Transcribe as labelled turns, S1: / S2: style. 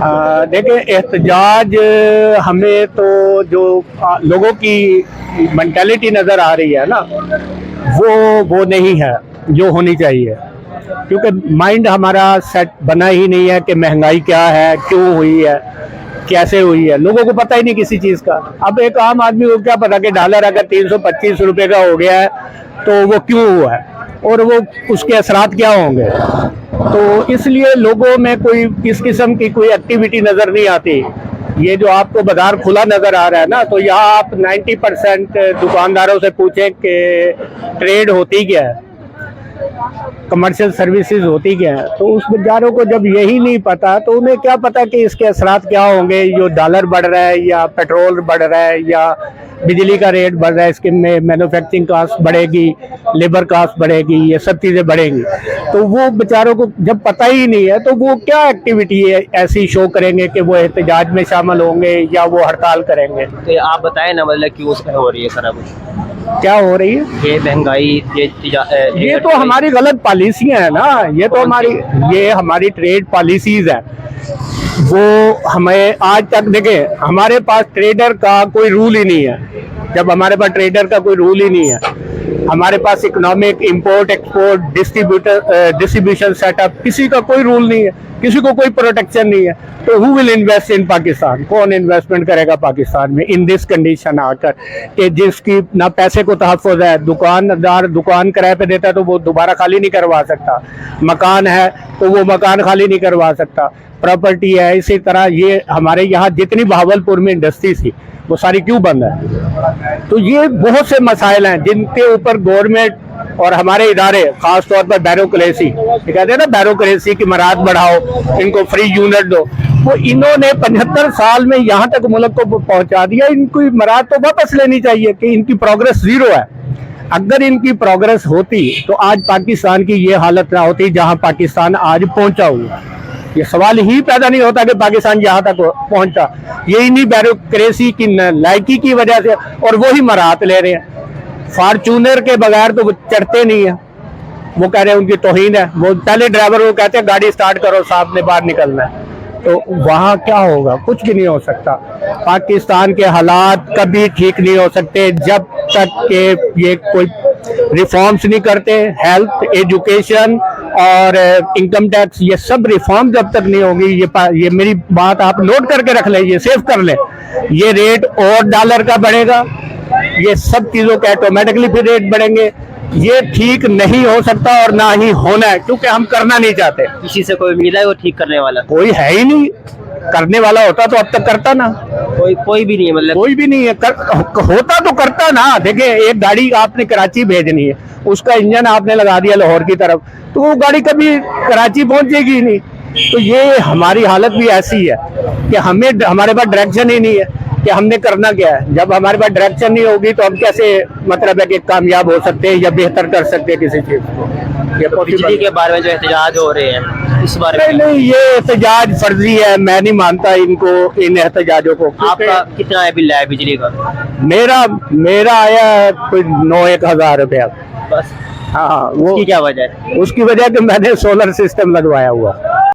S1: देखिए एहतजाज हमें तो जो लोगों की मेंटालिटी नज़र आ रही है ना, वो नहीं है जो होनी चाहिए। क्योंकि माइंड हमारा सेट बना ही नहीं है कि महंगाई क्या है, क्यों हुई है, कैसे हुई है। लोगों को पता ही नहीं किसी चीज़ का। अब एक आम आदमी को क्या पता कि डॉलर अगर 325 रुपये का हो गया है तो वो क्यों हुआ है और वो उसके असरात क्या होंगे। तो इसलिए लोगों में कोई इस किस्म की कोई एक्टिविटी नज़र नहीं आती। ये जो आपको बाजार खुला नज़र आ रहा है ना, तो यहाँ आप 90% दुकानदारों से पूछें कि ट्रेड होती क्या है, कमर्शियल सर्विसेज होती क्या है, तो उस बेचारों को जब यही नहीं पता तो उन्हें क्या पता कि इसके असरात क्या होंगे। जो डॉलर बढ़ रहा है या पेट्रोल बढ़ रहा है या बिजली का रेट बढ़ रहा है, इसके में मैन्युफैक्चरिंग कास्ट बढ़ेगी, लेबर कास्ट बढ़ेगी, ये सब चीज़ें बढ़ेंगी। तो वो बेचारों को जब पता ही नहीं है तो वो क्या एक्टिविटी है ऐसी शो करेंगे कि वो एहतजाज में शामिल होंगे या वो हड़ताल करेंगे।
S2: तो आप बताएं ना, मतलब क्यों हो रही है सारा कुछ,
S1: क्या हो रही है
S2: ये महंगाई,
S1: ये तो हमारी गलत पॉलिसियां है ना। ये तो हमारी ट्रेड पॉलिसीज है। वो हमें आज तक देखें, हमारे पास ट्रेडर का कोई रूल ही नहीं है। जब हमारे पास ट्रेडर का कोई रूल ही नहीं है, हमारे पास economic import export distribution setup किसी का कोई रूल नहीं है, किसी को कोई प्रोटेक्शन नहीं है, तो who will invest in Pakistan? कौन इन्वेस्टमेंट करेगा पाकिस्तान में इन दिस कंडीशन आकर कि जिसकी ना पैसे को तहफ़्फ़ुज़ है। दुकानदार दुकान किराए पे देता है तो वो दोबारा खाली नहीं करवा सकता, मकान है तो वो मकान खाली नहीं करवा सकता, प्रॉपर्टी है। इसी तरह ये हमारे यहाँ जितनी बहावलपुर में इंडस्ट्री थी वो सारी क्यों बंद है। तो ये बहुत से मसाइल हैं जिनके ऊपर गवर्नमेंट और हमारे इदारे, खास तौर पर बैरोक्रेसी, कहते हैं ना बैरोक्रेसी की मराद बढ़ाओ, इनको फ्री यूनिट दो, वो इन्होंने 75 साल में यहाँ तक मुल्क को पहुँचा दिया। इनको मराद तो वापस लेनी चाहिए कि इनकी प्रोग्रेस जीरो है। अगर इनकी प्रोग्रेस होती तो आज पाकिस्तान की ये हालत ना होती जहाँ पाकिस्तान आज पहुँचा हुआ। ये सवाल ही पैदा नहीं होता कि पाकिस्तान यहाँ तक पहुंचा। यही नहीं ब्यूरोक्रेसी की लायकी की वजह से, और वही मराहत ले रहे हैं। फॉर्चूनर के बगैर तो वो चढ़ते नहीं है, वो कह रहे हैं उनकी तौहीन है। वो पहले ड्राइवर को कहते हैं गाड़ी स्टार्ट करो, साहब ने बाहर निकलना है। तो वहाँ क्या होगा? कुछ भी नहीं हो सकता। पाकिस्तान के हालात कभी ठीक नहीं हो सकते जब तक के ये कोई रिफॉर्म्स नहीं करते। हेल्थ, एजुकेशन और इनकम टैक्स, ये सब रिफॉर्म जब तक नहीं होगी, ये मेरी बात आप नोट करके रख लें, ये सेव कर लें, ये रेट और डॉलर का बढ़ेगा, ये सब चीज़ों के ऑटोमेटिकली फिर रेट बढ़ेंगे। ये ठीक नहीं हो सकता और ना ही होना है, क्योंकि हम करना नहीं चाहते।
S2: किसी से कोई मिला है वो ठीक करने वाला?
S1: कोई है ही नहीं। करने वाला होता तो अब तक करता ना।
S2: कोई भी नहीं है, मतलब
S1: कोई भी नहीं है। होता तो करता ना। देखिए, एक गाड़ी आपने कराची भेजनी है, उसका इंजन आपने लगा दिया लाहौर की तरफ, तो वो गाड़ी कभी कराची पहुंचेगी ही नहीं। तो ये हमारी हालत भी ऐसी है कि हमारे पास डायरेक्शन ही नहीं है कि हमने करना क्या है। जब हमारे पास डायरेक्शन नहीं होगी तो हम कैसे मतलब है कि कामयाब हो सकते हैं या बेहतर कर सकते हैं किसी चीज़ को। ये
S2: बिजली के बारे में जो एहतजाज हो रहे हैं इस बारे में?
S1: नहीं, ये एहतजाज फर्जी है। मैं नहीं मानता इनको, इन एहतजाजों को।
S2: आपका कितना बिल है बिजली का?
S1: मेरा आया कोई 9-1 हज़ार रुपया बस। हाँ, वो
S2: क्या वजह है?
S1: उसकी वजह कि मैंने सोलर सिस्टम लगवाया हुआ।